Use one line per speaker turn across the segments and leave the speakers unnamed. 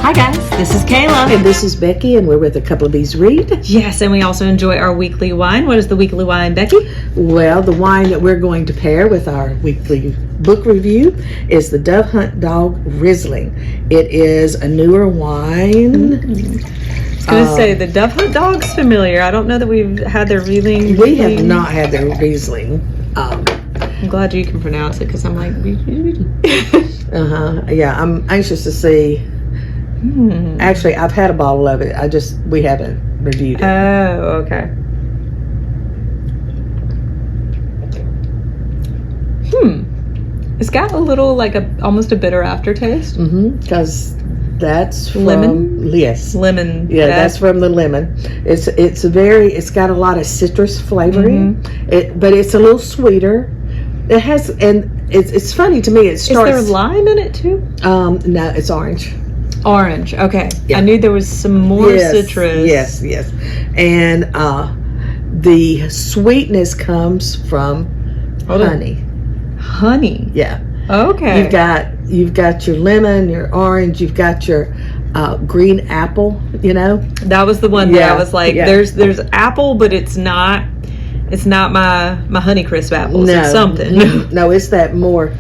Hi guys, this is Kayla.
And this is Becky, and we're with A Couple of Bees Read.
Yes, and we also enjoy our weekly wine. What is the weekly wine, Becky?
Well, the wine that we're going to pair with our weekly book review is the Dove Hunt Dog Riesling. It is a newer wine.
I was going to say, the Dove Hunt Dog's familiar. I don't know that we've had their Riesling.
We have not had their Riesling.
I'm glad you can pronounce it, because I'm like...
Yeah, I'm anxious to see... Actually, I've had a bottle of it. We haven't reviewed it.
Oh, okay. It's got a little, almost a bitter aftertaste.
Because that's from...
Lemon?
Yes.
Lemon.
Yeah, that's from the lemon. It's got a lot of citrus flavoring, but it's a little sweeter. It has, and it's funny to me, it starts...
Is there lime in it too?
No, it's orange.
Orange, okay.
Yeah.
I knew there was some more citrus.
Yes. And the sweetness comes from honey.
Honey?
Yeah.
Okay.
You've got your lemon, your orange, you've got your green apple,
That was the one that I was like, there's apple, but it's not my Honeycrisp apples.
No,
it's something.
No, it's that more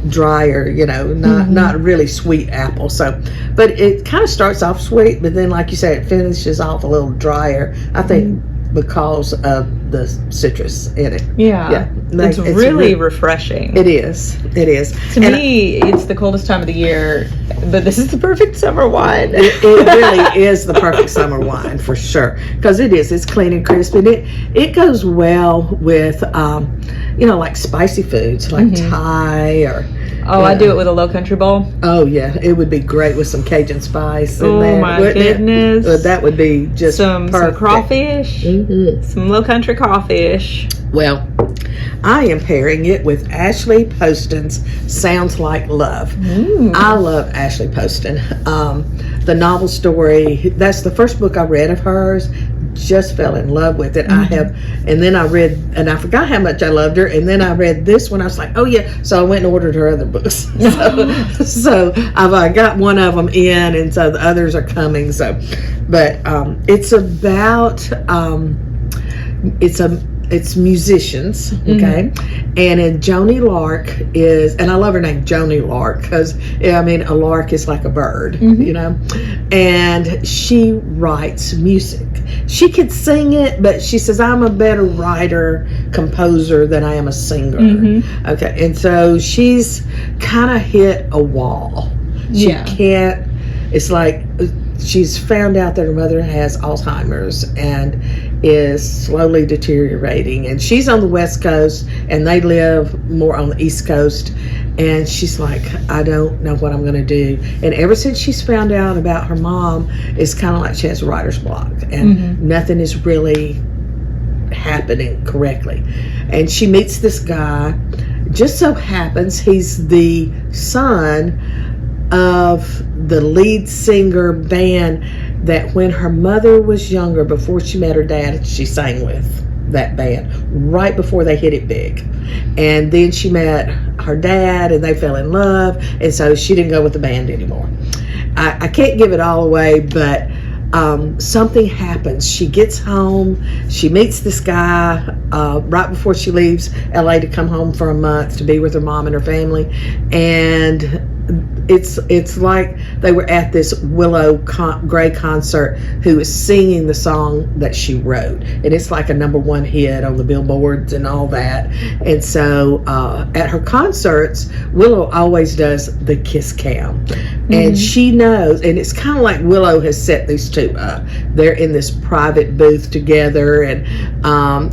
drier, not really sweet apple. So, but it kind of starts off sweet, but then, like you said, it finishes off a little drier. I think because of the citrus in it.
Yeah. It's really refreshing.
It is.
To me, it's the coldest time of the year, but this is the perfect summer wine.
It really is the perfect summer wine for sure, because it's clean and crisp, and it goes well with like spicy foods like Thai or
I do it with a Low Country bowl.
Oh yeah, it would be great with some Cajun spice in there.
Oh my goodness.
That would be just
some crawfish, some Low Country crawfish.
Well, I am pairing it with Ashley Poston's Sounds Like Love. I love Ashley Poston. The novel story, that's the first book I read of hers. Just fell in love with it. And then I read, and I forgot how much I loved her, and then I read this one. I was like, oh yeah, so I went and ordered her other books. so I've got one of them in, and so the others are coming. But it's about it's musicians, okay? And Joni Lark is, and I love her name, Joni Lark, because a lark is like a bird, and she writes music. She could sing it, but she says, I'm a better writer, composer than I am a singer. Okay, and so she's kind of hit a wall. She can't, it's like she's found out that her mother has Alzheimer's and is slowly deteriorating, and she's on the West Coast and they live more on the East Coast, and she's like, I don't know what I'm going to do. And ever since she's found out about her mom, it's kind of like she has writer's block, and nothing is really happening correctly. And she meets this guy. Just so happens he's the son of the lead singer band that when her mother was younger, before she met her dad, she sang with that band right before they hit it big. And then she met her dad and they fell in love, and so she didn't go with the band anymore. I can't give it all away, but something happens. She gets home, she meets this guy right before she leaves LA to come home for a month to be with her mom and her family, and it's like they were at this Willow Gray concert, who is singing the song that she wrote, and it's like a #1 hit on the billboards and all that. And so at her concerts, Willow always does the kiss cam, and she knows, and it's kind of like Willow has set these two up. They're in this private booth together, and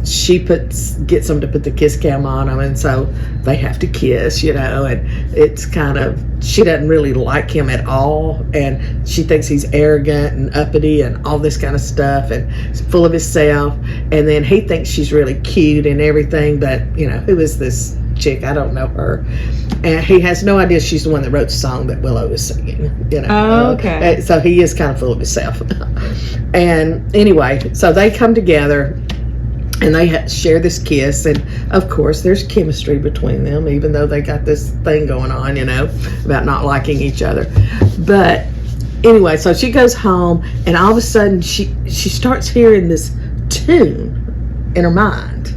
she gets them to put the kiss cam on them, and so they have to kiss, and it's kind of, she doesn't really like him at all, and she thinks he's arrogant and uppity and all this kind of stuff and full of himself, and then he thinks she's really cute and everything, but who is this chick? I don't know her. And he has no idea she's the one that wrote the song that Willow is singing,
Oh, okay.
So he is kind of full of himself. And anyway, so they come together and they share this kiss, and of course there's chemistry between them, even though they got this thing going on, about not liking each other. But anyway, so she goes home, and all of a sudden she starts hearing this tune in her mind,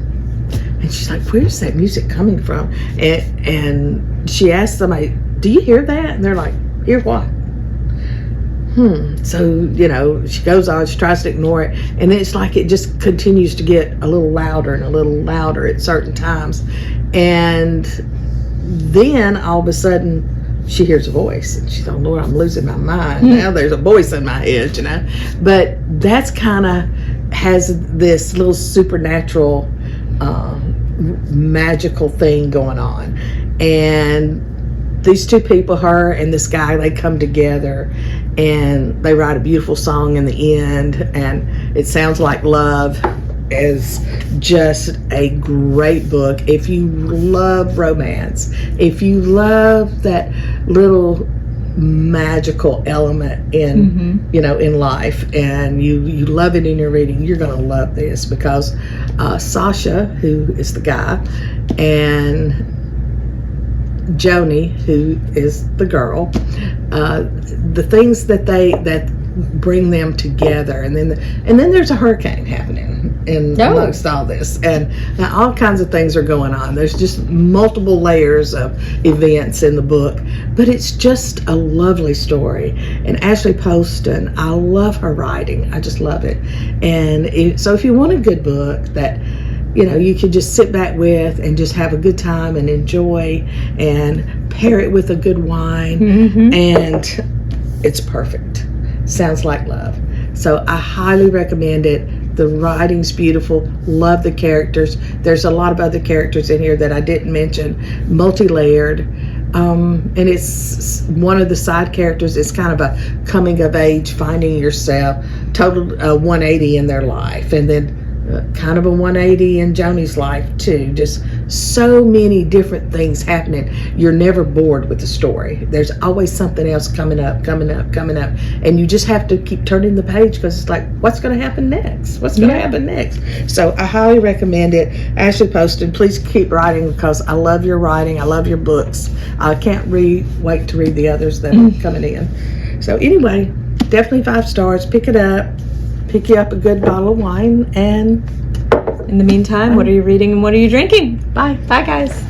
and she's like, "Where's that music coming from?" And she asks somebody, "Do you hear that?" And they're like, "Hear what?" So, she goes on, she tries to ignore it, and it's like it just continues to get a little louder and a little louder at certain times. And then all of a sudden she hears a voice, and she's like, "Lord, I'm losing my mind. Now there's a voice in my head," But that's kind of has this little supernatural, magical thing going on. And these two people, her and this guy, they come together and they write a beautiful song in the end, and it sounds like love. Is just a great book. If you love romance, if you love that little magical element in in life, and you love it in your reading, you're going to love this, because Sasha, who is the guy, and Joni, who is the girl, the things that bring them together, and then there's a hurricane happening amongst all this, and now all kinds of things are going on. There's just multiple layers of events in the book, but it's just a lovely story. And Ashley Poston, I love her writing. I just love it. And so if you want a good book that you can just sit back with and just have a good time and enjoy, and pair it with a good wine, and it's perfect. Sounds like love. So I highly recommend it. The writing's beautiful. Love the characters. There's a lot of other characters in here that I didn't mention. Multi-layered. And it's one of the side characters. It's kind of a coming of age, finding yourself, total 180 in their life. And then kind of a 180 in Joni's life too. Just so many different things happening. You're never bored with the story. There's always something else coming up, and you just have to keep turning the page, because it's like, what's going to happen next? What's going to happen next? So I highly recommend it. Ashley Poston, please keep writing, because I love your writing. I love your books. I can't wait to read the others that are coming in. So anyway, definitely 5 stars. Pick it up. Pick you up a good bottle of wine, and
in the meantime, what are you reading and what are you drinking?
Bye.
Bye, guys.